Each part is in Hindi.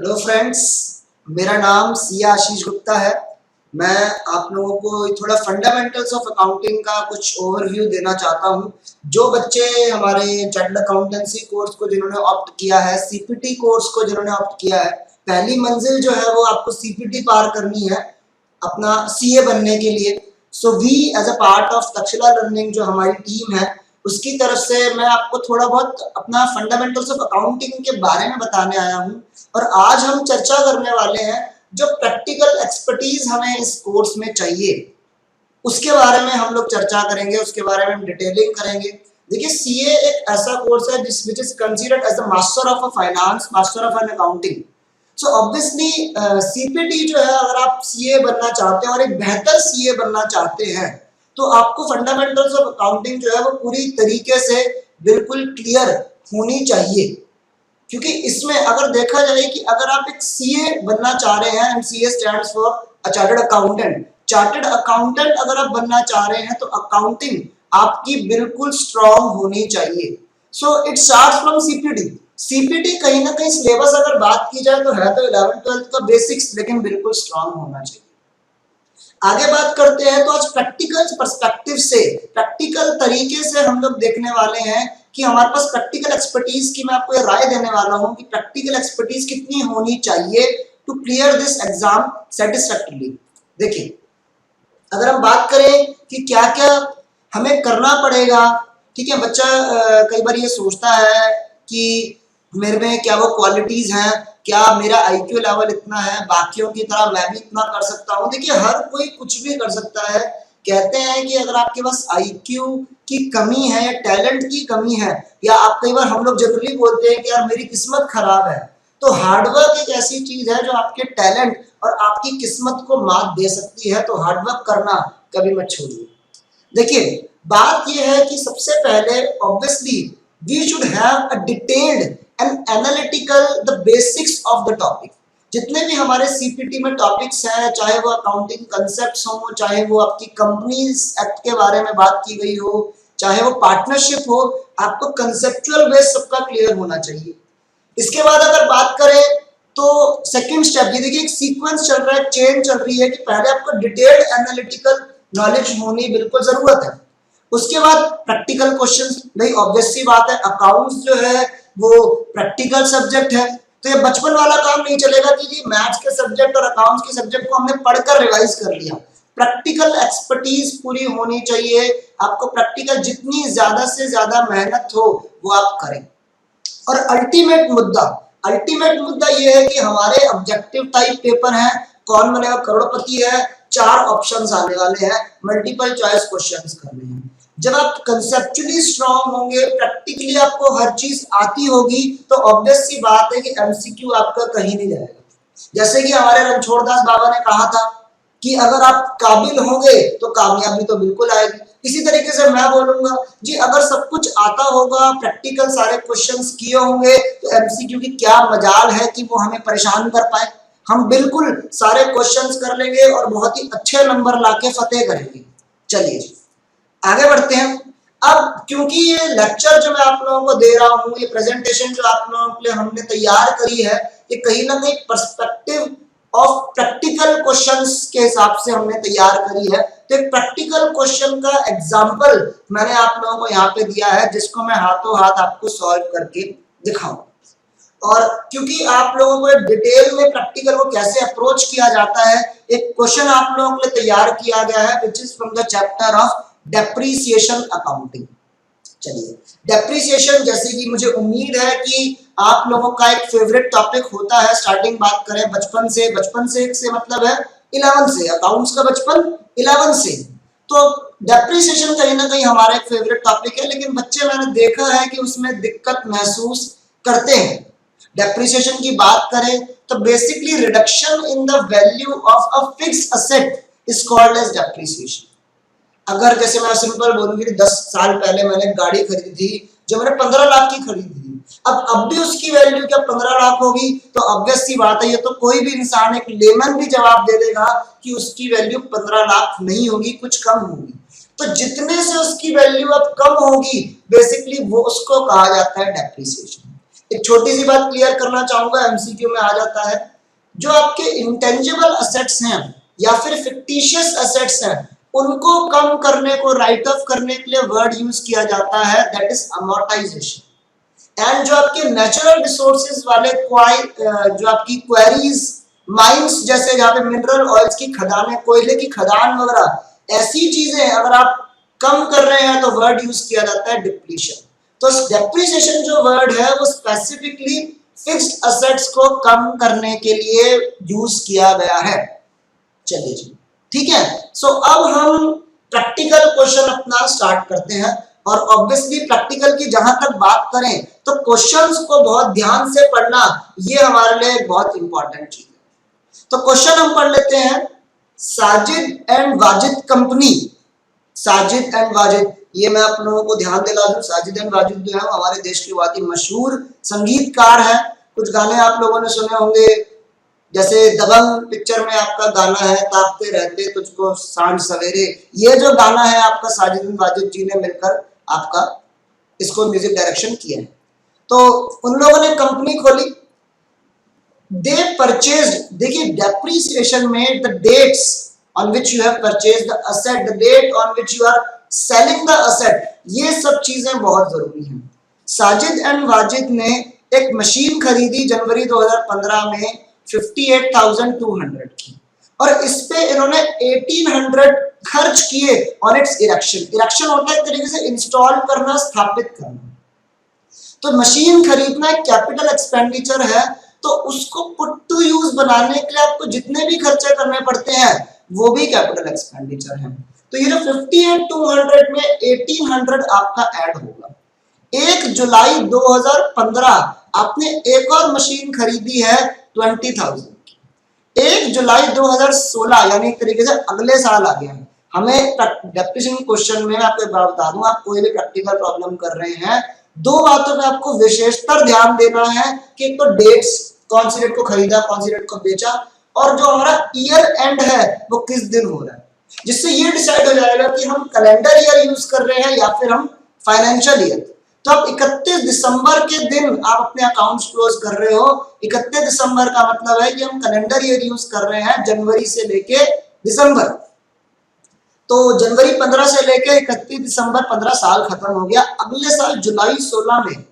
हेलो फ्रेंड्स, मेरा नाम सिया आशीष गुप्ता है। मैं आप लोगों को थोड़ा फंडामेंटल्स ऑफ अकाउंटिंग का कुछ ओवरव्यू देना चाहता हूं। जो बच्चे हमारे चार्टर्ड अकाउंटेंसी कोर्स को जिन्होंने ऑप्ट किया है, सीपीटी कोर्स को जिन्होंने ऑप्ट किया है, पहली मंजिल जो है वो आपको सीपीटी पार करनी है अपना सीए बनने के लिए। So we as a part of Takshashila learning, जो हमारी टीम है, उसकी तरफ से मैं आपको थोड़ा बहुत अपना फंडामेंटल्स ऑफ अकाउंटिंग के बारे में बताने आया हूं। और आज हम चर्चा करने वाले हैं जो प्रैक्टिकल एक्सपर्टीज हमें इस कोर्स में चाहिए, उसके बारे में हम लोग चर्चा करेंगे, उसके बारे में हम डिटेलिंग करेंगे। देखिए, सीए एक ऐसा कोर्स है जिस which is considered as the master of a finance, master of an accounting. So obviously CPT जो है, अगर आप सीए बनना चाहते हैं और एक बेहतर सीए बनना चाहते हैं, तो आपको फंडामेंटल्स ऑफ अकाउंटिंग जो है वो पूरी तरीके से बिल्कुल क्लियर होनी चाहिए। क्योंकि इसमें अगर देखा जाए कि अगर आप एक सीए बनना चाह रहे हैं, and CA stands for a chartered accountant, chartered accountant अगर आप बनना चाह रहे हैं तो अकाउंटिंग आपकी बिल्कुल स्ट्रांग होनी चाहिए। So it starts from CPT. CPT कहीं ना कहीं सिलेबस अगर बात की जाए तो है तो 11th-12th का बेसिक्स, लेकिन बिल्कुल स्ट्रांग होना चाहिए। आगे बात करते हैं तो आज प्रैक्टिकल पर्सपेक्टिव से, प्रैक्टिकल तरीके से हम लोग देखने वाले हैं कि हमारे पास प्रैक्टिकल एक्सपर्टीज की मैं आपको ये राय देने वाला हूं कि प्रैक्टिकल एक्सपर्टीज कितनी होनी चाहिए टू क्लियर दिस एग्जाम सेटिस्फैक्टरली। देखिए, अगर हम बात करें कि क्या क्या हमें करना पड़ेगा, ठीक है। बच्चा कई बार ये सोचता है कि मेरे में क्या वो क्वालिटीज हैं, क्या मेरा आईक्यू लेवल इतना है, बाकियों की तरह मैं भी इतना कर सकता हूँ। देखिए, हर कोई कुछ भी कर सकता है। कहते हैं कि अगर आपके पास आईक्यू की कमी है या टैलेंट की कमी है, या आप कई बार हम लोग जनरली बोलते हैं कि यार मेरी किस्मत खराब है, तो हार्डवर्क एक ऐसी चीज है जो आपके टैलेंट और आपकी किस्मत को मात दे सकती है। तो हार्डवर्क करना कभी मत छोड़िए। देखिए, बात यह है कि सबसे पहले obviously we should have a detailed and analytical the basics of the topic. जितने भी हमारे सीपीटी में टॉपिक्स हैं, चाहे वो अकाउंटिंग कंसेप्ट्स हो, चाहे वो आपकी कंपनीज एक्ट के बारे में बात की गई हो, चाहे वो पार्टनरशिप हो, आपको कंसेप्चुअल बेस सबका क्लियर होना चाहिए। इसके बाद अगर बात करें तो सेकंड स्टेप, ये देखिए एक सीक्वेंस चल रहा है, चेन चल रही है कि पहले आपको डिटेल्ड एनालिटिकल नॉलेज होनी बिल्कुल जरूरत है। उसके बाद प्रैक्टिकल क्वेश्चंस, भाई ऑब्वियस सी बात है, अकाउंट्स जो है वो प्रैक्टिकल सब्जेक्ट है, तो ये बचपन वाला काम नहीं चलेगा कि जी मैथ्स के सब्जेक्ट और अकाउंट्स के सब्जेक्ट को हमने पढ़कर रिवाइज कर लिया। प्रैक्टिकल एक्सपर्टीज पूरी होनी चाहिए। आपको प्रैक्टिकल जितनी ज्यादा से ज्यादा मेहनत हो वो आप करें। और अल्टीमेट मुद्दा ये है कि हमारे ऑब्जेक्टिव टाइप पेपर है, कौन बनेगा करोड़पति है, 4 ऑप्शंस आने वाले हैं, मल्टीपल चॉइस क्वेश्चंस करने हैं। जब आप कंसेप्चुअली स्ट्रांग होंगे, प्रैक्टिकली आपको हर चीज आती होगी, तो ऑब्वियस सी बात है कि एमसीक्यू आपका कहीं नहीं जाएगा। जैसे कि हमारे रणछोड़दास बाबा ने कहा था कि अगर आप काबिल होंगे तो कामयाबी तो बिल्कुल आएगी। इसी तरीके से मैं बोलूंगा जी, अगर सब कुछ आता होगा, प्रैक्टिकल सारे क्वेश्चंस किए होंगे, तो एमसीक्यू की क्या मजाल है कि वो हमें परेशान कर पाए। हम बिल्कुल सारे क्वेश्चंस कर लेंगे और बहुत ही अच्छे नंबर लाके फतेह करेंगे। चलिए आगे बढ़ते हैं। अब क्योंकि ये लेक्चर जो मैं आप लोगों को दे रहा हूँ, ये प्रेजेंटेशन जो आप लोगों के लिए हमने तैयार करी है, ये कहीं ना कहीं पर्सपेक्टिव ऑफ प्रैक्टिकल क्वेश्चंस के हिसाब से हमने तैयार करी है। तो एक प्रैक्टिकल क्वेश्चन का एग्जांपल मैंने आप लोगों को यहाँ पे दिया है, जिसको मैं हाथों हाथ आपको सॉल्व करके दिखाऊंगा। और क्योंकि आप लोगों को एक डिटेल में प्रैक्टिकल को कैसे अप्रोच किया जाता है, एक क्वेश्चन आप लोगों के लिए तैयार किया गया है, which is from the chapter of depreciation accounting. चलिए, डेप्रीसिएशन, जैसे कि मुझे उम्मीद है कि आप लोगों का एक फेवरेट टॉपिक होता है। स्टार्टिंग बात करें बचपन से मतलब है 11 से, अकाउंट्स का बचपन 11 से, तो डेप्रीसिएशन कहीं ना कहीं हमारा एक फेवरेट टॉपिक है। लेकिन बच्चे मैंने देखा है कि उसमें दिक्कत महसूस करते हैं। डेप्रीसिएशन की बात करें तो basically reduction in the value of a fixed asset is called as depreciation. अगर जैसे मैं सिंपल बोलूंगी कि 10 साल पहले मैंने गाड़ी खरीदी थी, जो मैंने 15 लाख की खरीदी थी, अब भी उसकी वैल्यू क्या 15 लाख होगी? तो ऑब्वियस सी बात है, ये तो कोई भी इंसान, एक लेमन भी जवाब दे देगा कि उसकी वैल्यू 15 लाख नहीं होगी, कुछ कम होगी। तो जितने से उसकी वैल्यू अब कम होगी, बेसिकली वो उसको कहा जाता है डेप्रीसिएशन। एक छोटी सी बात क्लियर करना चाहूंगा, एमसीक्यू में आ जाता है, जो आपके इंटेंजिबल असेट्स हैं या फिर फिक्टिशियस असेट्स हैं, उनको कम करने को, राइट ऑफ करने के लिए वर्ड यूज किया जाता है, दैट इज अमोर्टाइजेशन। एंड जो आपके नेचुरल रिसोर्सेज वाले जो आपकी क्वेरीज, माइंस जैसे जहाँ पे मिनरल ऑयल्स की खदानें, कोयले की खदान वगैरह, ऐसी चीजें अगर आप कम कर रहे हैं तो वर्ड यूज किया जाता है डिप्लीशन। तो डेप्रिसिएशन जो वर्ड है वो स्पेसिफिकली फिक्स्ड असेट्स को कम करने के लिए यूज किया गया है। चलिए जी, ठीक है। सो अब हम प्रैक्टिकल क्वेश्चन अपना स्टार्ट करते हैं, और ऑब्वियसली प्रैक्टिकल की जहां तक बात करें तो क्वेश्चंस को बहुत ध्यान से पढ़ना ये हमारे लिए बहुत इंपॉर्टेंट चीज है। तो क्वेश्चन हम पढ़ लेते हैं। Sajid and Wajid company, Sajid and Wajid, ये मैं आप लोगों को ध्यान दिला दूं, साजिद एंड वाजिद जो है हमारे देश के बहुत ही मशहूर संगीतकार है। कुछ गाने आप लोगों ने सुने होंगे, जैसे दबंग पिक्चर में आपका गाना है ताकते रहते तुझको सांझ सवेरे, ये जो गाना है आपका साजिद एंड वाजिद जी ने मिलकर आपका इसको म्यूजिक डायरेक्शन किया है। तो उन लोगों ने कंपनी खोली, दे परचेज्ड, देखिए डेप्रिसिएशन में the dates on which you have purchased the asset, the date on which you are selling the asset, ये सब चीजें बहुत जरूरी हैं। साजिद एंड वाजिद ने एक मशीन खरीदी जनवरी 2015 में 58,200 की, और इस पे इन्होंने 1800 खर्च किए ऑन इट्स इरेक्शन। इरेक्शन होता है एक तरीके से इंस्टॉल करना, स्थापित करना। तो मशीन खरीदना एक कैपिटल एक्सपेंडिचर है, तो उसको पुट टू यूज बनाने के लिए आपको जितने भी खर्चे करने पड़ते हैं वो भी कैपिटल एक्सपेंडिचर है। तो ये जो 58,200 में 1800 आपका ऐड होगा। 1 जुलाई 2015 आपने एक और मशीन खरीदी है 20,000 की। 1 जुलाई 2016 यानी एक तरीके से अगले साल आ गया है। हमें डेप्रिसिएशन क्वेश्चन में आपको एक बात बता दूं, आप कोई भी प्रैक्टिकल प्रॉब्लम कर रहे हैं, दो बातों में आपको विशेषतर ध्यान देना है कि एक तो डेट्स, कौन सी डेट को खरीदा, कौन सी डेट को बेचा, और जो हमारा ईयर एंड है वो किस दिन हो रहा है, जिससे ये डिसाइड हो जाएगा कि हम कैलेंडर ईयर यूज कर रहे हैं या फिर हम फाइनेंशियल ईयर। तो आप 31 दिसंबर के दिन आप अपने अकाउंट्स क्लोज कर रहे हो। 31 दिसंबर का मतलब है कि हम कैलेंडर ईयर यूज कर रहे हैं जनवरी से लेके दिसंबर। तो जनवरी 15 से लेके 31 दिसंबर 15 साल खत्म हो गया। अगले साल जुलाई 16 में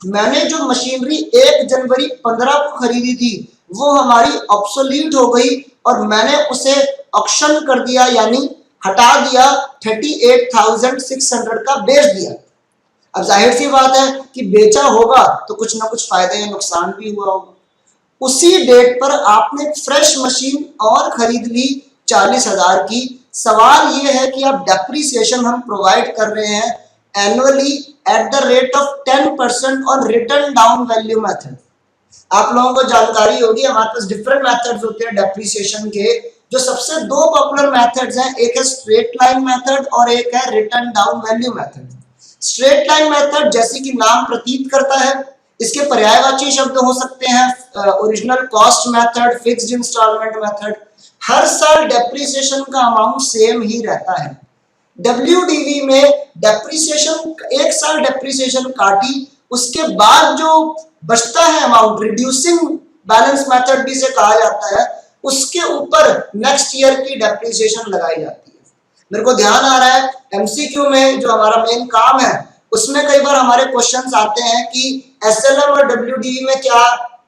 मैंने जो मशीनरी 1 जनवरी 15 को खरीदी थी वो हमारी ऑब्सोलीट हो गई, और मैंने उसे ऑक्शन कर दिया, यानी हटा दिया, 38,600 का बेच दिया। अब जाहिर सी बात है कि बेचा होगा तो कुछ ना कुछ फायदे या नुकसान भी हुआ होगा। उसी डेट पर आपने फ्रेश मशीन और खरीद ली 40,000 की। सवाल ये है कि आप डेप्रिसिएशन हम प्रोवाइड कर रहे हैं annually at the rate of 10% on return down value method. आप लोगों को जानकारी होगी हमारे पास डिफरेंट मेथड्स होते हैं डेप्रिसिएशन के। जो सबसे दो पॉपुलर मेथड्स हैं, एक है स्ट्रेट लाइन मेथड और एक है return down value method. Straight line method जैसे कि नाम प्रतीत करता है, इसके पर्यायवाची शब्द हो सकते हैं original cost method, fixed instalment method. हर साल डेप्रिसिएशन का अमाउंट सेम ही रहता है। WDV में डेप्रिसिएशन, एक साल डेप्रिसिएशन काटी, उसके बाद जो बचता है अमाउंट, रिड्यूसिंग बैलेंस मेथड भी से कहा जाता है, उसके ऊपर नेक्स्ट ईयर की डेप्रिसिएशन लगाई जाती है। मेरे को ध्यान आ रहा है एमसीक्यू में जो हमारा मेन काम है उसमें कई बार हमारे क्वेश्चंस आते हैं कि एसएलएम और WDV में क्या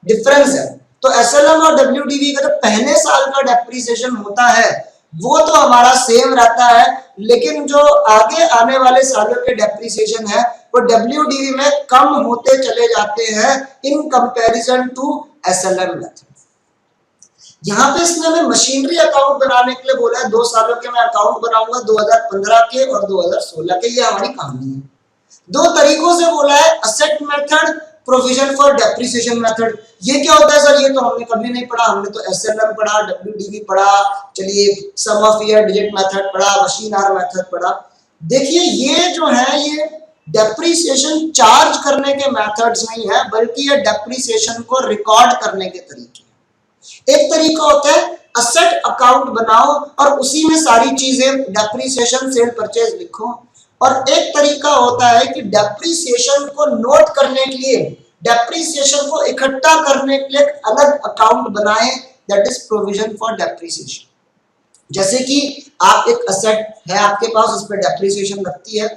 डिफरेंस है। तो एसएलएम और WDV का जो पहले साल का डेप्रिसिएशन होता है वो तो हमारा सेम रहता है, लेकिन जो आगे आने वाले सालों के डेप्रिसिएशन है वो WDV में कम होते चले जाते हैं in comparison to SLM method. यहाँ पे इसने हमें मशीनरी अकाउंट बनाने के लिए बोला है। 2 सालों के मैं अकाउंट बनाऊंगा, 2015 के और 2016 के, ये हमारी कहानी है। 2 तरीकों से बोला है, asset method, provision for depreciation method. ये क्या होता है सर? ये तो हमने कभी नहीं पढ़ा, हमने तो एसएलएम पढ़ा, WDV पढ़ा, चलिए सम ऑफ ईयर डिजिट मेथड पढ़ा, मशीन आवर मेथड पढ़ा। देखिए ये जो है ये डेप्रिसिएशन चार्ज करने के मेथड्स नहीं है, बल्कि ये डेप्रिसिएशन को रिकॉर्ड करने के तरीके। एक तरीका होता है असेट अकाउंट बनाओ और उसी में सारी चीजें डेप्रिसिएशन, सेल, परचेज लिखो, और एक तरीका होता है कि डेप्रिसिएशन को नोट करने के लिए डेप्रीसिएशन को इकट्ठा करने के लिए एक अलग अकाउंट बनाएं, that is provision for depreciation. जैसे कि आप एक असेट है आपके पास, उस पर डेप्रीसिएशन लगती है।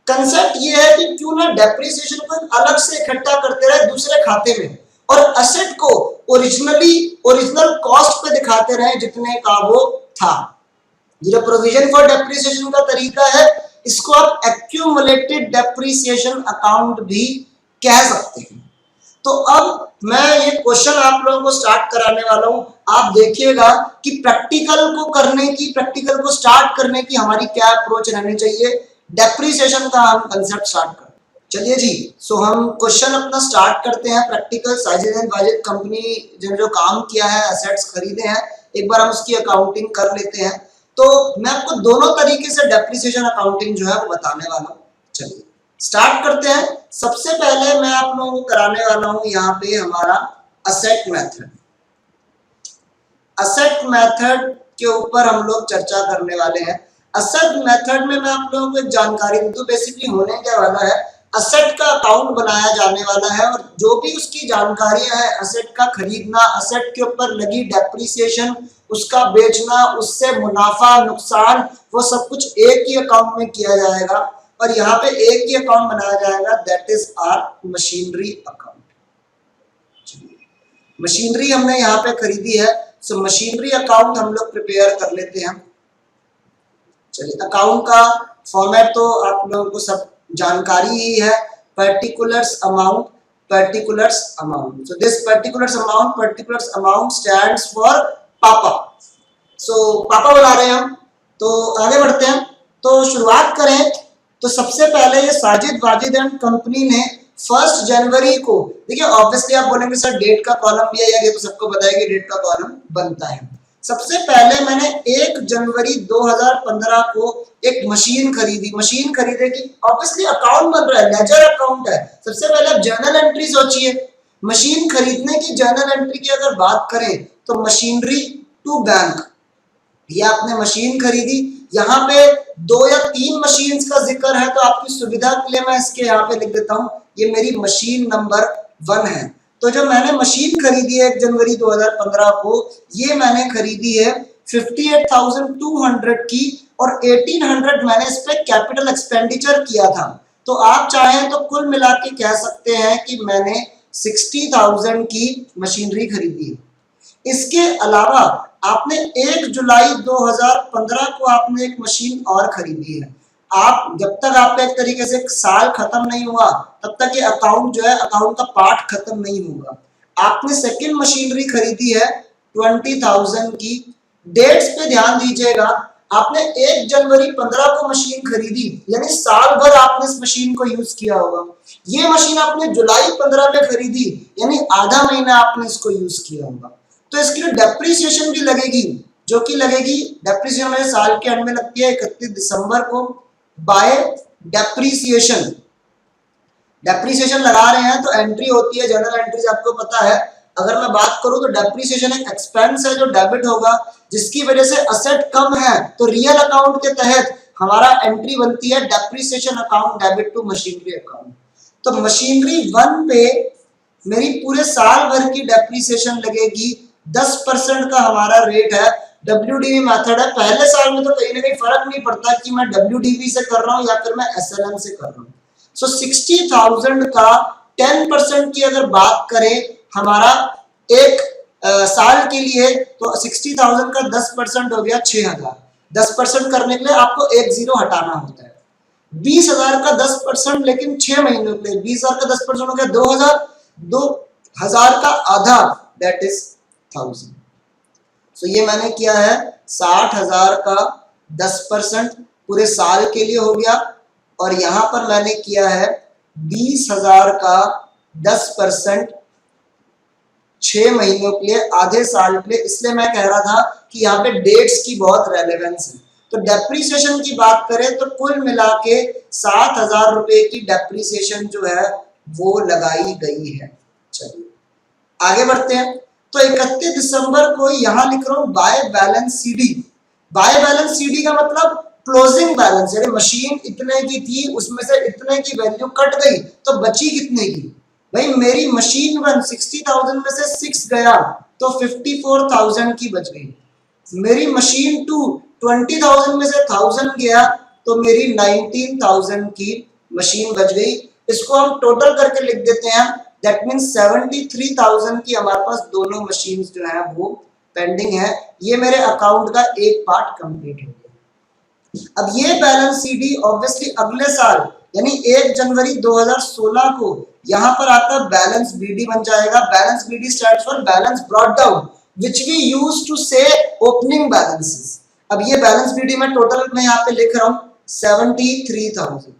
कंसेप्ट ये है कि क्यों ना डेप्रीसिएशन को अलग से इकट्ठा करते रहे दूसरे खाते में, और असेट को ओरिजिनल कॉस्ट पे दिखाते रहे जितने का वो था। ये जो प्रोविजन फॉर डेप्रीसिएशन का तरीका है, इसको आप एक्यूमुलेटेड डेप्रीसिएशन अकाउंट भी कह सकते हैं। तो अब मैं ये क्वेश्चन आप लोगों को स्टार्ट कराने वाला हूं। आप देखिएगा कि प्रैक्टिकल को स्टार्ट करने की हमारी क्या अप्रोच रहनी चाहिए। डेप्रीसिएशन का हम कंसेप्ट स्टार्ट करते हैं। चलिए जी, सो हम क्वेश्चन अपना स्टार्ट करते हैं। Practical Sajid and Wajid company जो काम किया है, एसेट्स खरीदे हैं, एक बार हम उसकी अकाउंटिंग कर लेते हैं। तो मैं आपको दोनों तरीके से डेप्रीसिएशन अकाउंटिंग जो है वो बताने वाला हूँ। चलिए स्टार्ट करते हैं। सबसे पहले मैं आप लोगों को कराने वाला हूं यहाँ पे हमारा असेट मेथड। असेट मेथड के ऊपर हम लोग चर्चा करने वाले हैं। असेट मेथड में मैं आप लोगों को एक जानकारी दूं। बेसिकली होने क्या वाला है, असेट का अकाउंट बनाया जाने वाला है, और जो भी उसकी जानकारियां है, असेट का खरीदना, असेट के ऊपर लगी डेप्रीसिएशन, उसका बेचना, उससे मुनाफा नुकसान, वो सब कुछ एक ही अकाउंट में किया जाएगा। और यहाँ पे एक ही अकाउंट बनाया जाएगा, that is our machinery account. Machinery हमने यहाँ पे खरीदी है, सो मशीनरी अकाउंट हम लोग प्रिपेयर कर लेते हैं। चलिए, अकाउंट का फॉर्मेट तो आप लोगों को सब जानकारी ही है, particulars amount, particulars amount. So this particulars amount stands for पापा। सो पापा बना रहे हैं हम, तो आगे बढ़ते हैं। तो शुरुआत करें तो सबसे पहले ये साजिद वाजिद एंड कंपनी ने 1 जनवरी को, देखिए ऑब्वियसली आप बोलेंगे सर डेट का कॉलम भी है, ये तो सबको पता है कि डेट का कॉलम बनता है। सबसे पहले मैंने 1 जनवरी 2015 को एक मशीन खरीदी। मशीन खरीदे की ऑब्वियसली अकाउंट बन रहा है, लेजर अकाउंट है। सबसे पहले आप जर्नल एंट्री सोचिए। मशीन खरीदने की जर्नल एंट्री की अगर बात करें तो मशीनरी टू बैंक, ये आपने मशीन खरीदी। यहाँ पे 2 या 3 मशीन्स का जिक्र है, तो आपकी सुविधा के लिए मैं इसके यहाँ पे लिख देता हूँ, ये मेरी मशीन नंबर 1 है। तो जो मैंने मशीन खरीदी है 1 जनवरी 2015 को, ये मैंने खरीदी है 58,200 की, और 1800 मैंने इस पे कैपिटल एक्सपेंडिचर किया था। तो आप चाहें तो कुल मिला के कह सकते हैं कि मैंने 60,000 की मशीनरी खरीदी है। इसके अलावा आपने 1 जुलाई 2015 को आपने एक मशीन और खरीदी है। आप जब तक आपका एक तरीके से एक साल खत्म नहीं हुआ, तब तक ये अकाउंट जो है, अकाउंट का पार्ट खत्म नहीं होगा। आपने सेकंड मशीनरी खरीदी है 20,000 की। डेट्स पे ध्यान दीजिएगा, आपने 1 जनवरी 15 को मशीन खरीदी, यानी साल भर आपने इस मशीन को यूज किया होगा। ये मशीन आपने जुलाई 15 में खरीदी, यानी आधा महीना आपने इसको यूज किया होगा। तो इसके लिए डेप्रीसिएशन भी लगेगी, जो कि लगेगी, डेप्रीसिएशन में साल के एंड में लगती है 31 दिसंबर को बाय डेप्रीसिएशन। डेप्रीसिएशन लगा रहे हैं तो एंट्री होती है, जनरल एंट्रीज आपको पता है। अगर मैं बात करूं तो डेप्रीसिएशन एक एक्सपेंस है जो डेबिट होगा, जिसकी वजह से असेट कम है, तो रियल अकाउंट के तहत हमारा एंट्री बनती है depreciation account debit to machinery account. तो मशीनरी 1 पे मेरी पूरे साल भर की डेप्रीसिएशन लगेगी। 10% का हमारा रेट है, WDV मेथड है। पहले साल में तो कहीं ना कहीं फर्क नहीं पड़ता कि मैं WDV से कर रहा हूं या फिर मैं SLM से कर रहा हूं। सो 60,000 का 10% की अगर बात करें हमारा एक साल के लिए, तो 60,000 का 10% हो गया 6,000। 10% करने के लिए आपको एक जीरो हटाना होता है। 20,000 का 10%, लेकिन 6 महीनों के लिए 20,000 का 10% हो गया 2,000। 2,000 का आधा, दैट इज 1000। सो ये मैंने किया है 60,000 का 10% पूरे साल के लिए हो गया, और यहां पर मैंने किया है 20,000 का 10% 6 महीनों के लिए, आधे साल के लिए। इसलिए मैं कह रहा था कि यहाँ पे डेट्स की बहुत रेलेवेंस है। तो डेप्रीसिएशन की बात करें तो कुल मिला के 7,000 रुपए की डेप्रीसिएशन जो है वो लगाई गई है। चलिए आगे बढ़ते हैं। तो 31 दिसंबर को यहां लिख रहा हूं by balance CD. By balance CD का मतलब क्लोजिंग बैलेंस, यानी मशीन इतने की थी, उसमें से इतने की वैल्यू कट गई, तो बची कितने की, भाई मेरी मशीन 60,000 में से 6 गया तो 54,000 की बच गई। मेरी मशीन 20,000 में से 1000 गया तो मेरी 19,000 की मशीन बच गई। इसको हम टोटल करके लिख देते हैं, दैट मीन्स 73,000 की हमारे पास दोनों मशीन जो है वो पेंडिंग है। ये मेरे अकाउंट का एक पार्ट कंप्लीट हो गया। अब ये बैलेंस सीडी ऑब्वियसली अगले साल यानी 1 जनवरी 2016 को यहाँ पर आता बैलेंस बीडी बन जाएगा। Balance BD stands for balance brought down which we used to say opening balances। अब ये बैलेंस बीडी में टोटल मैं यहाँ पे लिख रहा हूँ 73,000।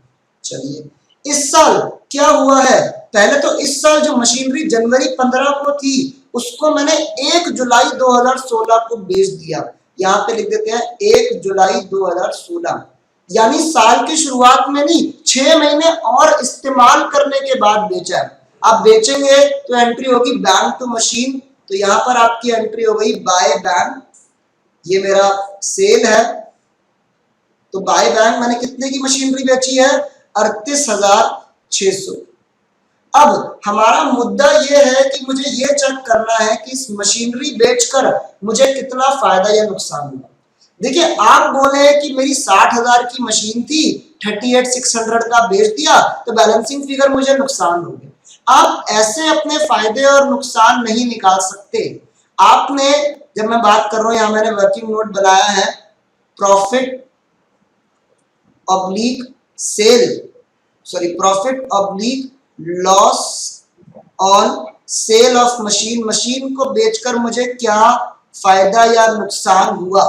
चलिए इस साल क्या हुआ है, पहले तो इस साल जो मशीनरी जनवरी 15 को थी उसको मैंने 1 जुलाई 2016 को बेच दिया। यहाँ पे लिख देते हैं 1 जुलाई 2016, यानी साल की शुरुआत में नहीं, 6 महीने और इस्तेमाल करने के बाद बेचा है। आप बेचेंगे तो एंट्री होगी बैंक टू मशीन, तो यहां पर आपकी एंट्री हो गई बाय बैंक। ये मेरा सेल है, तो बाय बैंक मैंने कितने की मशीनरी बेची है, 38,600। अब हमारा मुद्दा ये है कि मुझे ये चेक करना है कि इस मशीनरी बेचकर मुझे कितना फायदा या नुकसान हुआ। देखिए आप बोले कि मेरी 60,000 की मशीन थी, 38,600 का बेच दिया तो बैलेंसिंग फिगर मुझे नुकसान हो गया। आप ऐसे अपने फायदे और नुकसान नहीं निकाल सकते। आपने, जब मैं बात कर रहा हूं, यहां मैंने वर्किंग नोट बनाया है, profit oblique sale, sorry profit oblique loss on sale of machine. Machine को बेचकर मुझे क्या फायदा या नुकसान हुआ।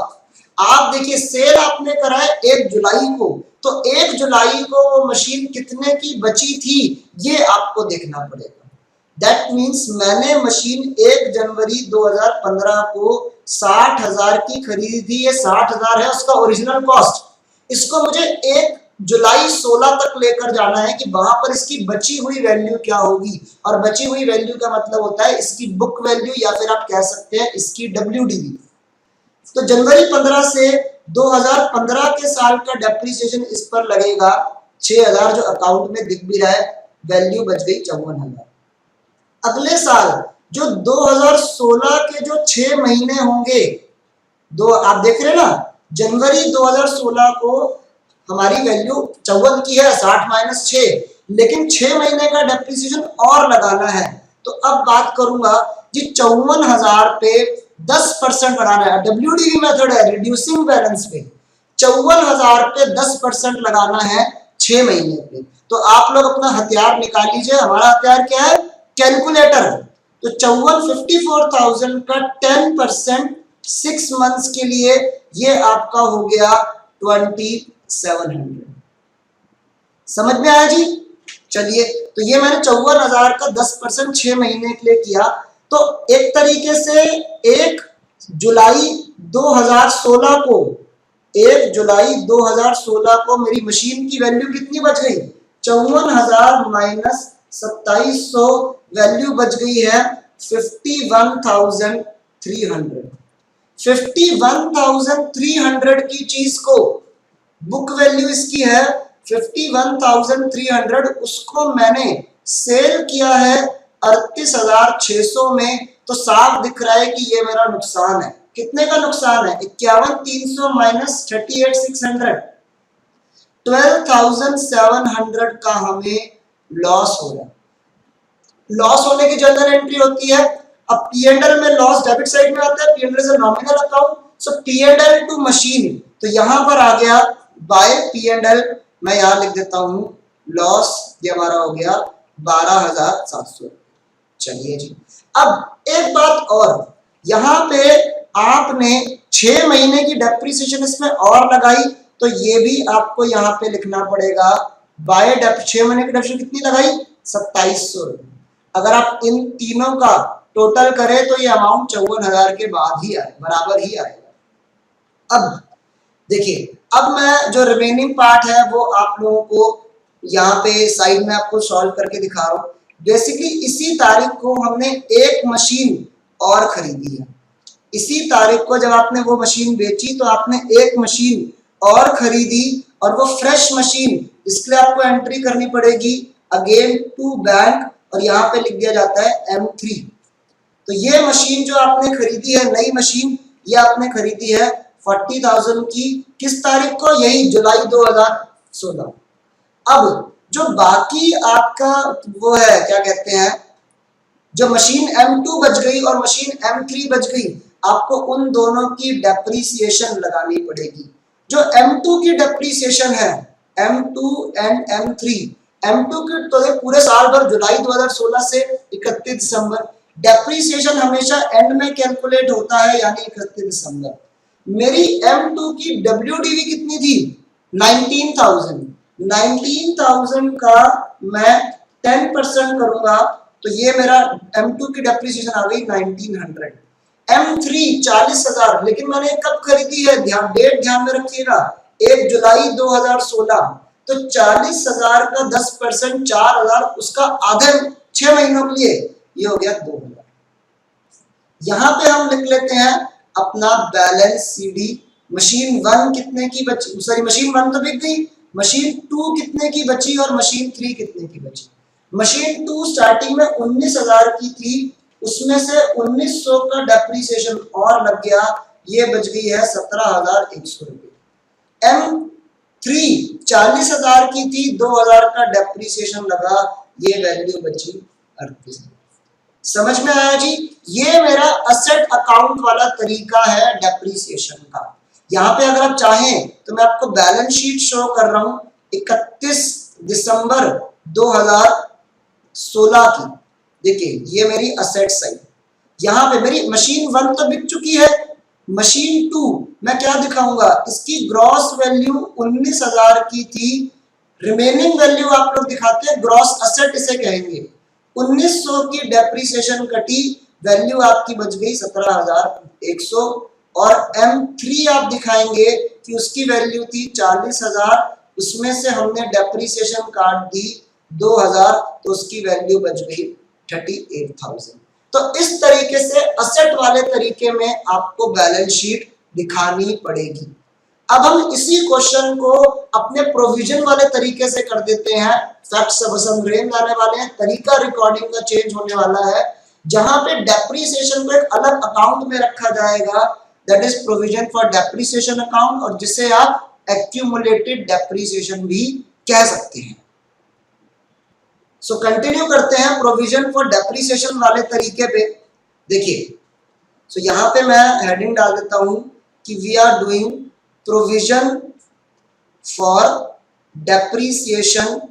आप देखिए सेल आपने करा है 1 जुलाई को, तो 1 जुलाई को वो मशीन कितने की बची थी ये आपको देखना पड़ेगा। दैट मीन्स मैंने मशीन 1 जनवरी 2015 को 60,000 की खरीदी थी। ये 60,000 है उसका ओरिजिनल कॉस्ट। इसको मुझे 1 जुलाई 16 तक लेकर जाना है कि वहां पर इसकी बची हुई वैल्यू क्या होगी। और बची हुई वैल्यू का मतलब होता है इसकी बुक वैल्यू, या फिर आप कह सकते हैं इसकी WDV। तो जनवरी 15 से 2015 के साल का डेप्रिसिएशन इस पर लगेगा 6,000, जो अकाउंट में दिख भी रहा है। वैल्यू बच गई 54,000। अगले साल जो 2016 के जो 6 महीने होंगे, दो आप देख रहे हैं ना, जनवरी 2016 को हमारी वैल्यू 54 की है, 60 माइनस 6, लेकिन 6 महीने का डेप्रिसिएशन और लगाना है। तो अब बात करूंगा जी 54,000 पे 10% बढ़ाना है। WDV मेथड है, रिड्यूसिंग बैलेंस पे 54,000 पे 10% लगाना है 6 महीने पे। तो आप लोग अपना हथियार निकाल लीजिए। हमारा हथियार क्या है, कैलकुलेटर। तो 54,000 का 10% 6 मंथ्स के लिए ये आपका हो गया 2,700। समझ में आया जी। चलिए तो ये मैंने 54,000 का 10% 6 महीने के लिए किया। तो एक तरीके से 1 जुलाई 2016 को 1 जुलाई 2016 को मेरी मशीन की वैल्यू कितनी बच गई, 54,000 माइनस 2,700, वैल्यू बच गई है 51,300। 51,300 की चीज को, बुक वैल्यू इसकी है 51,300, उसको मैंने सेल किया है 38,600 में। तो साफ दिख रहा है कि ये मेरा नुकसान है। कितने का नुकसान है, 51,300 माइनस 38,600, 12,700 का हमें लॉस हो रहा है। लॉस होने की जनरल एंट्री होती है। अब P&L में लॉस डेबिट साइड में आता है, P&L is a nominal account, so P&L to machine. तो यहां पर आ गया बाय P&L, मैं यहां लिख देता हूं लॉस, ये हमारा हो गया 12,700। चलिए जी, अब एक बात और, यहां पे आपने 6 महीने की डेप्रिसिएशन इसमें और लगाई, तो ये भी आपको यहां पे लिखना पड़ेगा बाय 6 महीने की डेप्रिसिएशन कितनी लगाई, 2,700 रुपए। अगर आप इन तीनों का टोटल करें तो ये अमाउंट 54,000 के बाद ही आए, बराबर ही आएगा। अब देखिए, अब मैं जो रिमेनिंग पार्ट है वो आप लोगों को यहाँ पे साइड में आपको सॉल्व करके दिखा रहा हूँ। बेसिकली इसी तारीख को हमने एक मशीन और खरीदी है। इसी तारीख को जब आपने वो मशीन बेची तो आपने एक मशीन और खरीदी, और वो फ्रेश मशीन, इसके लिए आपको एंट्री करनी पड़ेगी अगेन टू बैंक और यहाँ पे लिख दिया जाता है M3। तो ये मशीन जो आपने खरीदी है, नई मशीन, ये आपने खरीदी है 40,000 की, किस तारीख को? यही जुलाई 2016। अब जो बाकी आपका वो है, क्या कहते हैं, जो मशीन M2 बच गई और मशीन M3 बच गई, आपको उन दोनों की डेप्रीसिएशन लगानी पड़ेगी। जो M2 की डेप्रीसिएशन है, M2 एंड M3, M2 की तो पूरे साल भर जुलाई 2016 से 31 दिसंबर, डेप्रीसिएशन हमेशा एंड में कैलकुलेट होता है, यानी 31 दिसंबर। मेरी M2 की WDV कितनी थी? 19,000। 19,000 का मैं 10% करूंगा तो ये मेरा M2 की डेप्रीसिएशन आ गई 1900। M3 40,000, लेकिन मैंने कब खरीदी है? डेट ध्यान में रखिएगा, 1 जुलाई 2016। तो 40,000 का 10%, 4,000, उसका आधे 6 महीनों के लिए, ये हो गया 2,000। यहां पे हम लिख लेते हैं अपना बैलेंस CD। मशीन 1 कितने की बची? सॉरी, मशीन 1 तो बिक गई, मशीन 2 कितने की बची और मशीन 3 कितने की बची? मशीन 2 स्टार्टिंग में 19,000 की थी, उसमें से 1900 का डेप्रीसिएशन और लग गया, ये बच गई है 17,100 रुपए। M3 40,000 की थी, 2,000 का डेप्रीसिएशन लगा, ये वैल्यू बची 38। समझ में आया जी? ये मेरा असेट अकाउंट वाला तरीका है डेप्रीसिएशन का। यहाँ पे अगर आप चाहें तो मैं आपको बैलेंस शीट शो कर रहा हूं 31 दिसंबर 2016 की। देखिए ये मेरी असेट साइड, यहाँ पे मेरी मशीन 1 तो बिक चुकी है, मशीन 2 मैं क्या दिखाऊंगा? इसकी ग्रॉस वैल्यू 19,000 की थी, रिमेनिंग वैल्यू आप लोग दिखाते हैं ग्रॉस असेट इसे कहेंगे। 1900 की डेप्रीसिएशन कटी, वैल्यू आपकी बच गई 17,100। और M3 आप दिखाएंगे कि उसकी वैल्यू थी 40,000, उसमें से हमने डेप्रीसिएशन काट दी 2,000, तो उसकी वैल्यू बच गई 38,000। तो इस तरीके से असेट वाले तरीके में आपको बैलेंस शीट दिखानी पड़ेगी। अब हम इसी क्वेश्चन को अपने प्रोविजन वाले तरीके से कर देते हैं। फैक्ट्स सब रेंज आने वाले हैं, तरीका रिकॉर्डिंग का चेंज होने वाला है, जहां पे डेप्रीसिएशन को एक अलग अकाउंट में रखा जाएगा, that is provision for depreciation account, और जिसे आप एक्यूमुलेटेड डेप्रीसिएशन भी कह सकते हैं। सो कंटिन्यू करते हैं प्रोविजन फॉर डेप्रीसिएशन वाले तरीके पे। देखिए, सो यहां पे मैं हेडिंग डाल देता हूं कि we are doing provision for depreciation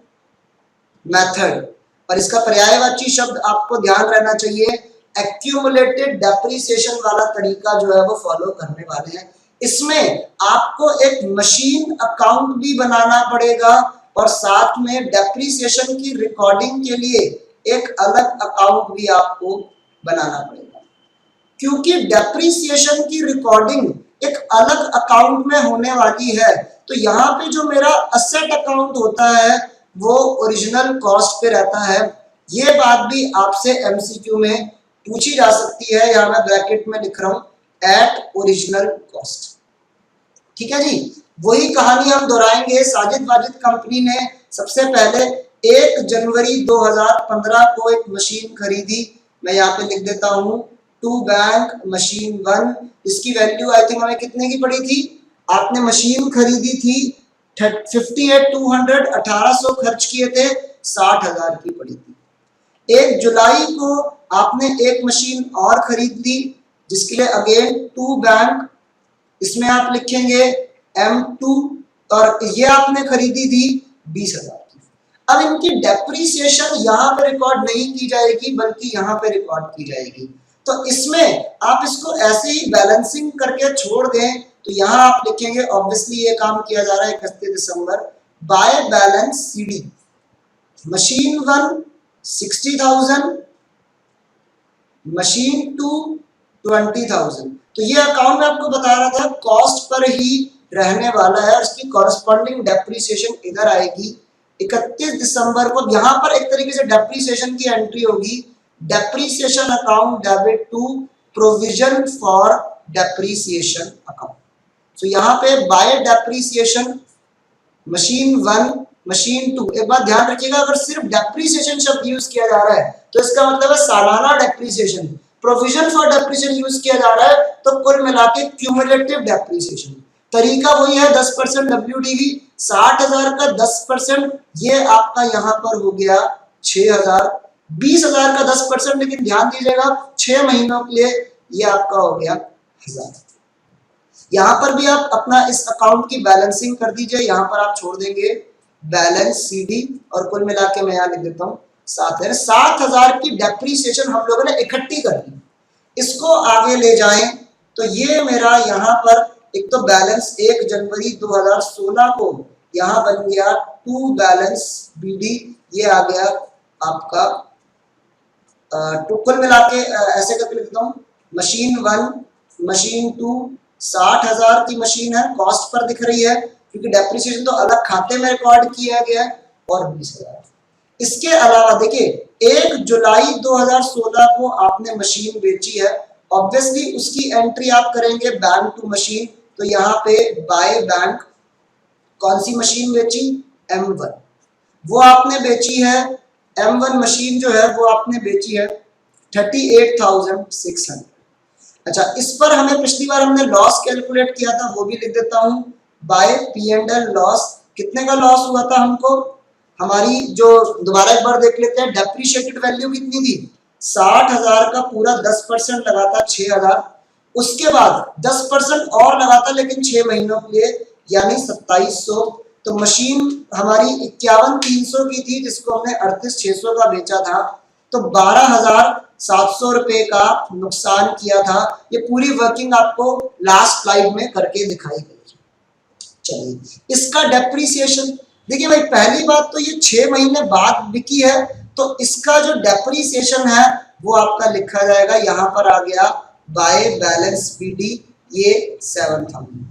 method, और इसका पर्यायवाची शब्द आपको ध्यान रहना चाहिए, एक्यूमुलेटेड डेप्रीसिएशन वाला तरीका जो है वो फॉलो करने वाले हैं। इसमें आपको एक मशीन अकाउंट भी बनाना पड़ेगा और साथ में डेप्रीसिएशन की रिकॉर्डिंग के लिए एक अलग अकाउंट भी आपको बनाना पड़ेगा, क्योंकि डेप्रीसिएशन की रिकॉर्डिंग एक अलग अकाउंट में होने वाली है। तो यहाँ पे जो मेरा असेट अकाउंट होता है वो ओरिजिनल कॉस्ट पे रहता है। ये बात भी आपसे MCQ में पूछी जा सकती है, यहाँ मैं ब्रैकेट में लिख रहा हूँ एट ओरिजिनल कॉस्ट। ठीक है जी, वही कहानी हम दोहराएंगे। साजिद वाजिद कंपनी ने सबसे पहले 1 जनवरी 2015 को एक मशीन खरीदी, मैं यहाँ पे लिख देता हूँ 2 बैंक मशीन 1, इसकी वैल्यू आई थिंक हमें कितने की पड़ी थी? आपने मशीन खरीदी थी 58,200, 1800 खर्च किए थे, 60,000 की पड़ी थी। 1 जुलाई को आपने एक मशीन और खरीद ली, जिसके लिए अगेन 2 बैंक, इसमें आप लिखेंगे M2, और ये आपने खरीदी थी 20,000 की। अब इनकी डेप्रीसिएशन यहाँ पे रिकॉर्ड नहीं की जाएगी, बल्कि यहाँ पे रिकॉर्ड की जाएगी। तो इसमें आप इसको ऐसे ही बैलेंसिंग करके छोड़ दें, तो यहाँ आप लिखेंगे, ऑब्वियसली ये काम किया जा रहा है 31 दिसंबर, by balance CD machine 1 60,000, machine 2 20,000। तो ये अकाउंट मैं आपको बता रहा था कॉस्ट पर ही रहने वाला है, और इसकी कॉरस्पॉन्डिंग डेप्रीसिएशन इधर आएगी 31 दिसंबर को। यहाँ पर एक तरीके से डेप्रीसिएशन की एंट्री होगी, depreciation account debit to provision for depreciation account. तो यहाँ पे बाय डेप्रीसिएशन मशीन 1 मशीन 2। एक बात ध्यान रखिएगा, अगर सिर्फ डेप्रीसिएशन शब्द यूज किया जा रहा है तो इसका मतलब है सालाना depreciation. Provision for depreciation use किया जा रहा है तो कुल मिला के क्यूमुलेटिव डेप्रीसिएशन। तरीका वही है 10% WDV, 60,000 का 10%, ये आपका यहाँ पर हो गया 6,000। 20,000 का 10%, लेकिन ध्यान दीजिएगा 6 महीनों के लिए ये आपका हो गया 1,000। यहाँ पर भी आप अपना इस अकाउंट की बैलेंसिंग कर दीजिए, यहाँ पर आप छोड़ देंगे बैलेंस CD और कुल मिला के मैं यहाँ लिख देता हूँ 7,000। 7,000 की डेप्रीसिएशन हम लोगों ने इकट्ठी कर दी। इसको आगे ले जाएं तो ये मेरा यहाँ पर एक तो बैलेंस 1 जनवरी 2016 को यहाँ बन गया टू बैलेंस BD, ये आ गया आपका तो कुल मिला के ऐसे करके लिखता हूँ मशीन 1, मशीन 2, 60,000 की मशीन है, कॉस्ट पर दिख रही है क्योंकि डेप्रिसिएशन तो अलग खाते में रिकॉर्ड किया गया है, और 20,000। इसके अलावा देखिए 1 जुलाई 2016 को आपने मशीन बेची है, ऑब्वियसली उसकी एंट्री आप करेंगे बैंक टू मशीन, तो यहाँ पे बाय बैंक कौन सी मशीन बेची, M1, वो आपने बेची है M1 मशीन जो है वो आपने बेची है 38,600। अच्छा, इस पर हमें पिछली बार हमने लॉस कैलकुलेट किया था, वो भी लिख देता हूँ बाय P&L लॉस। कितने का लॉस हुआ था हमको, हमारी जो दोबारा एक बार देख लेते हैं, डेप्रीशिएटेड वैल्यू कितनी थी, 60,000 का पूरा 10% लगा था 6,000, उसके बाद 10% और लगा था लेकिन 6 महीनों के लिए यानी 2,700। तो मशीन हमारी 51,300 की थी जिसको हमने 38,600 का बेचा था, तो 12,700 रुपए का नुकसान किया था। ये पूरी वर्किंग आपको लास्ट स्लाइड में करके दिखाई गई। चलिए इसका डेप्रीसिएशन देखिए भाई, पहली बात तो ये 6 महीने बाद बिकी है तो इसका जो डेप्रीसिएशन है वो आपका लिखा जाएगा, यहाँ पर आ गया बाय बैलेंस BD, ये 7,000।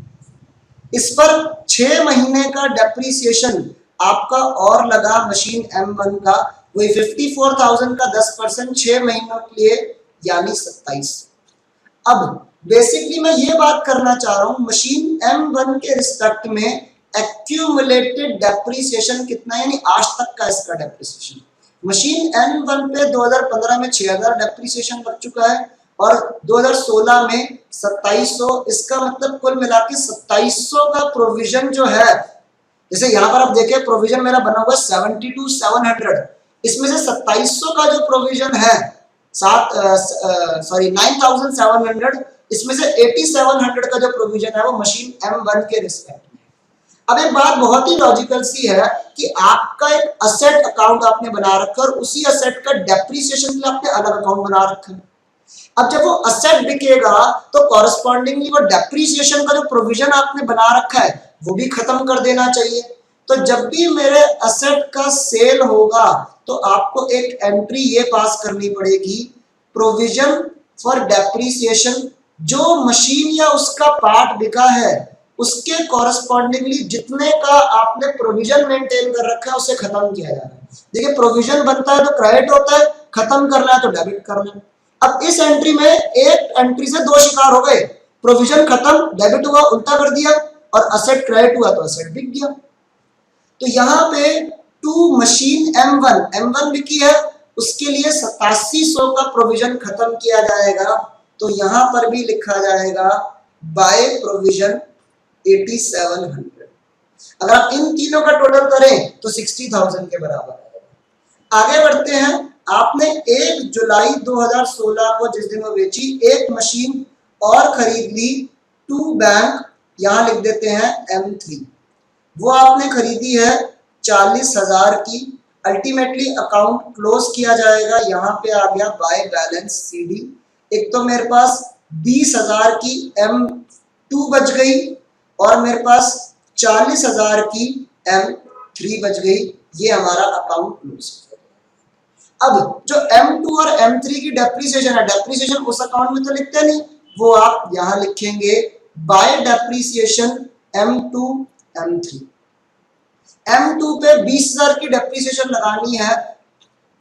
इस पर 6 महीने का डेप्रीसिएशन आपका और लगा मशीन M1 का, वही 54,000 का 10% 6 महीनों के लिए यानी 27। अब बेसिकली मैं ये बात करना चाह रहा हूं मशीन M1 के रिस्पेक्ट में एक्यूमुलेटेड डेप्रीसिएशन कितना है, यानी आज तक का इसका डेप्रीसिएशन। मशीन M1 पे 2015 में 6,000 डेप्रीसिएशन लग चुका है और 2016 में 2,700, इसका मतलब कुल मिला के 2,700 का प्रोविजन जो है, जैसे यहाँ पर आप देखें प्रोविजन मेरा बना हुआ 72,700, इसमें से 2,700 का जो प्रोविजन है 9,700, इसमें से 8,700 का जो प्रोविजन है वो मशीन M1 के रिस्पेक्ट में। अब एक बात बहुत ही लॉजिकल सी है कि आपका एक असेट अकाउंट आपने बना रखा और उसी असेट का डेप्रीसिएशन के लिए आपने अलग अकाउंट बना रखा है। अब जब वो असेट बिकेगा तो कॉरस्पॉन्डिंगली वो डेप्रीसिएशन का जो प्रोविजन आपने बना रखा है वो भी खत्म कर देना चाहिए। तो जब भी मेरे असेट का सेल होगा तो आपको एक एंट्री ये पास करनी पड़ेगी, प्रोविजन फॉर डेप्रीसिएशन, जो मशीन या उसका पार्ट बिका है उसके कॉरस्पॉन्डिंगली जितने का आपने प्रोविजन मेंटेन कर रखा है उसे खत्म किया जा रहा है। देखिए प्रोविजन बनता है तो क्रेडिट होता है, खत्म करना है तो डेबिट करना है। अब इस एंट्री में एक एंट्री से दो शिकार हो गए, प्रोविजन खत्म, डेबिट हुआ उल्टा कर दिया, और असेट क्रेडिट हुआ तो असेट बिक गया। तो यहाँ पे टू मशीन M1 बिकी है, उसके लिए 8700 का प्रोविजन खत्म किया जाएगा, तो यहाँ पर भी लिखा जाएगा बाय प्रोविजन 8700। अगर आप इन तीनों का टोटल करें तो 60,000 के बराबर है। आगे बढ़ते हैं, आपने 1 जुलाई 2016 को जिस दिन वो बेची, एक मशीन और खरीद ली टू बैंक, यहां लिख देते हैं M3, वो आपने खरीदी है 40,000 की। अल्टीमेटली अकाउंट क्लोज किया जाएगा, यहाँ पे आ गया बाय बैलेंस CD। एक तो मेरे पास 20,000 की M2 बच गई और मेरे पास 40,000 की M3 बच गई, ये हमारा अकाउंट क्लोज। अब जो M2 और M3 की डेप्रीसिएशन है, डेप्रीसिएशन उस अकाउंट में तो लिखते नहीं, वो आप यहां लिखेंगे bye depreciation M2 M3। M2 पे 20,000 की डेप्रीसिएशन लगानी है।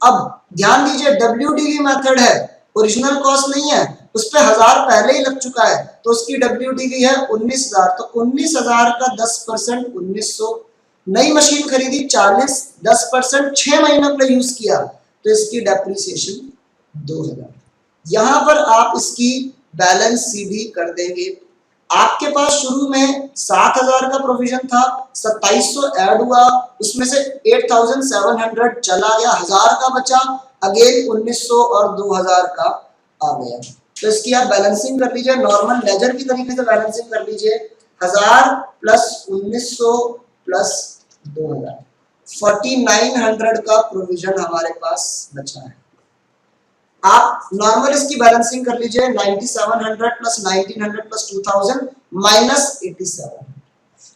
अब ध्यान दीजिए WDV मेथड है, ओरिजिनल कॉस्ट नहीं है, उस पे 1,000 पहले ही लग चुका है तो उसकी WDV है 19,000, तो 19,000 का 10% 1900, नई मशीन खरीदी 40, 10%, 6 महीनों के लिए यूज किया तो इसकी डेप्रिसिएशन 2000। यहां पर आप इसकी बैलेंस शीट कर देंगे। आपके पास शुरू में 7000 का प्रोविजन था, 2700 ऐड हुआ, उसमें से 8700 चला गया, 1000 का बचा, अगेन 1900 और 2000 का आ गया। तो इसकी आप बैलेंसिंग कर लीजिए, नॉर्मल लेजर की तरीके से बैलेंसिंग कर लीजिए। 1000 प्लस 1900 प्लस 2000, 4900 का प्रोविजन हमारे पास बचा है। आप नॉर्मल इसकी बैलेंसिंग कर लीजिए, 9700 प्लस 1900 प्लस 2000 माइनस 87।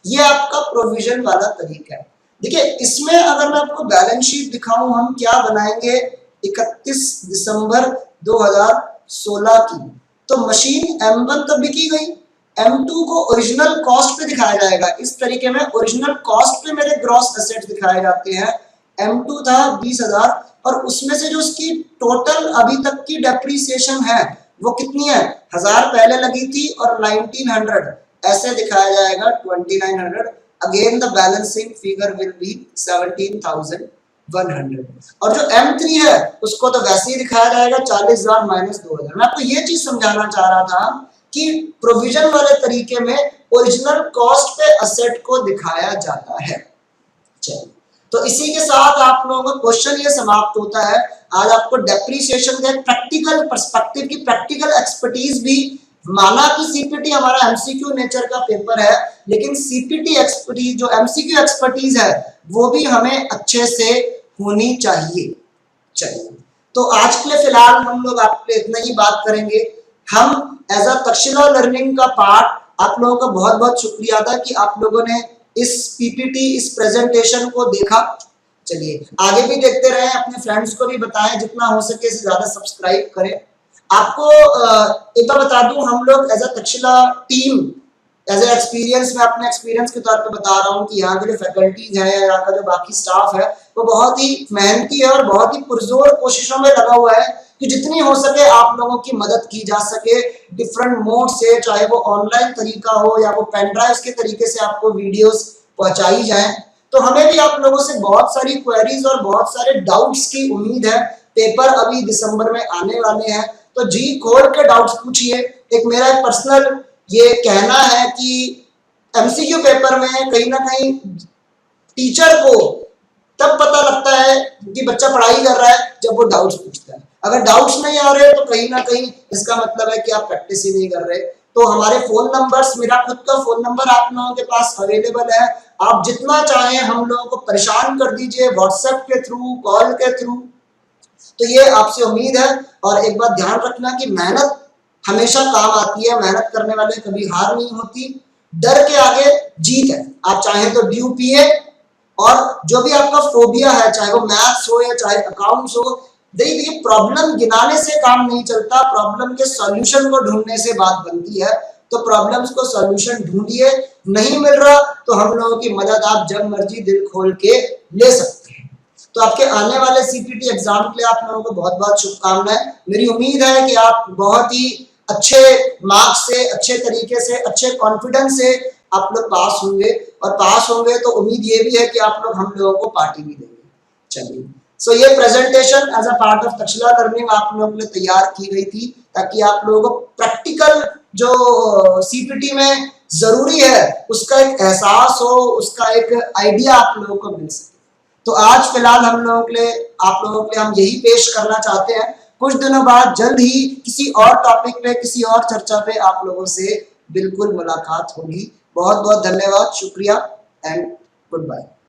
ये आपका प्रोविजन वाला तरीका है। देखिए इसमें अगर मैं आपको बैलेंस शीट दिखाऊं, हम क्या बनाएंगे 31 दिसंबर 2016 की, तो मशीन M1 तब बिकी गई, M2 को ओरिजिनल कॉस्ट पे दिखाया जाएगा। इस तरीके में ओरिजिनल कॉस्ट पे मेरे ग्रॉस एसेट्स दिखाए जाते हैं। M2 था 20,000 और उसमें से जो उसकी टोटल अभी तक की डेप्रीसिएशन है वो कितनी है, 1000 पहले लगी थी और 1900 ऐसे दिखाया जाएगा 2900। Again the balancing figure will be 17,100। और जो M3 है उसको तो वैसे ही दिखाया जाएगा 40,000 माइनस 2000। मैं आपको ये चीज समझाना चाह रहा था कि प्रोविजन वाले तरीके में ओरिजिनल कॉस्ट पे असेट को दिखाया जाता है। चलिए, तो इसी के साथ आप लोगों का क्वेश्चन ये समाप्त होता है। आज आपको डेप्रीसिएशन का प्रैक्टिकल पर्सपेक्टिव की प्रैक्टिकल एक्सपर्टीज भी, माना कि सीपीटी हमारा एमसीक्यू नेचर का पेपर है, लेकिन सीपीटी एक्सपर्टीज जो एमसीक्यू एक्सपर्टीज है वो भी हमें अच्छे से होनी चाहिए। चलिए, तो आज के लिए फिलहाल हम लोग आपके इतना ही बात करेंगे। हम एज अ तक्षशिला लर्निंग का पार्ट, आप लोगों का बहुत बहुत शुक्रिया था कि आप लोगों ने इस पीपीटी, इस प्रेजेंटेशन को देखा। चलिए आगे भी देखते रहे, अपने फ्रेंड्स को भी बताएं, जितना हो सके से ज्यादा सब्सक्राइब करें। आपको एक बार बता दूं, हम लोग as a Takshashila team, as a experience, मैं अपने एक्सपीरियंस के तौर पे बता रहा हूँ कि यहाँ के जो फैकल्टीज है, यहाँ का जो बाकी स्टाफ है, वो बहुत ही मेहनती है और बहुत ही पुरजोर कोशिशों में लगा हुआ है कि जितनी हो सके आप लोगों की मदद की जा सके डिफरेंट मोड से, चाहे वो ऑनलाइन तरीका हो या वो पेन ड्राइव के तरीके से आपको वीडियोस पहुंचाई जाए। तो हमें भी आप लोगों से बहुत सारी क्वेरीज और बहुत सारे डाउट्स की उम्मीद है। पेपर अभी दिसंबर में आने वाले हैं, तो जी खोल के डाउट्स पूछिए। एक मेरा पर्सनल ये कहना है कि एमसीक्यू पेपर में कहीं ना कहीं टीचर को तब पता लगता है कि बच्चा पढ़ाई कर रहा है जब वो डाउट्स पूछता है। अगर डाउट्स नहीं आ रहे तो कहीं ना कहीं इसका मतलब है कि आप प्रैक्टिस ही नहीं कर रहे। तो हमारे फोन नंबर्स, मेरा खुद का फोन नंबर आप लोगों के पास अवेलेबल है, आप जितना चाहें हम लोगों को परेशान कर दीजिए, व्हाट्सएप के थ्रू, कॉल के थ्रू। तो ये आपसे उम्मीद है। और एक बात ध्यान रखना कि मेहनत हमेशा काम आती है, मेहनत करने वाले कभी हार नहीं होती, डर के आगे जीत है। आप चाहें तो ड्यू पिए, और जो भी आपका फोबिया है, चाहे वो मैथ्स हो या चाहे अकाउंट्स हो, देखिए प्रॉब्लम गिनाने से काम नहीं चलता, प्रॉब्लम के सॉल्यूशन को ढूंढने से बात बनती है। तो प्रॉब्लम्स को सॉल्यूशन ढूंढिए, नहीं मिल रहा तो हम लोगों की मदद आप जब मर्जी दिल खोल के ले सकते हैं। तो आपके आने वाले सीपीटी एग्जाम के लिए आप लोगों को बहुत बहुत शुभकामनाएं। मेरी उम्मीद है कि आप बहुत ही अच्छे मार्क्स से, अच्छे तरीके से, अच्छे कॉन्फिडेंस से आप लोग पास होंगे, और पास होंगे तो उम्मीद ये भी है कि आप लोग हम लोगों को पार्टी भी देंगे। चलिए, सो ये presentation as a part of Takshashila learning आप लोगों के लिए तैयार की गई थी, ताकि आप लोगों को प्रैक्टिकल जो सीपीटी में जरूरी है उसका एक एहसास हो, उसका एक आइडिया आप लोगों को मिल सके। तो आज फिलहाल हम लोगों के लिए, आप लोगों के लिए हम यही पेश करना चाहते हैं। कुछ दिनों बाद जल्द ही किसी और टॉपिक पे, किसी और चर्चा पे आप लोगों से बिल्कुल मुलाकात होगी। बहुत बहुत धन्यवाद, शुक्रिया एंड गुड बाय।